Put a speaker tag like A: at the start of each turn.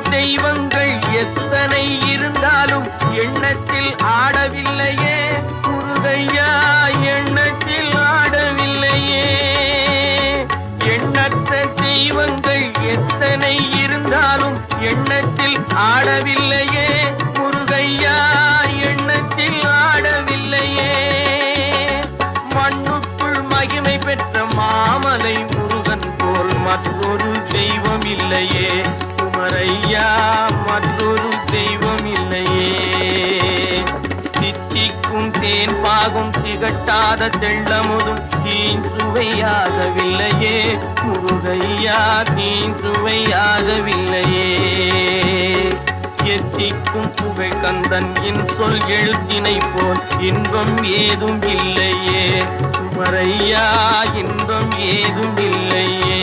A: தெய்வங்கள் எத்தனை இருந்தாலும் எண்ணத்தில் ஆடவில்லையே முருகையா, எண்ணத்தில் ஆடவில்லையே. எண்ணற்ற தெய்வங்கள் எத்தனை இருந்தாலும் எண்ணத்தில் ஆடவில்லையே முருகையா, எண்ணத்தில் ஆடவில்லையே. மண்ணுக்குள் மகிமை பெற்ற மாமலை முருகன் போல் மற்றொரு தெய்வம் இல்லையே குமரையா, மற்றொரு தெய்வம் இல்லையே. தித்திக்கும் தேன் பாகும் திகட்டாத தெள்ளமுதும் தீஞ்சுவையாகவில்லையே முருகையா, தீஞ்சுவையாகவில்லையே. எத்திக்கும் புகழ் கந்தன் என் சொல் எழுத்தினை போல் இன்பம் ஏதும் இல்லையே குமரையா, இன்பம் ஏதும் இல்லையே.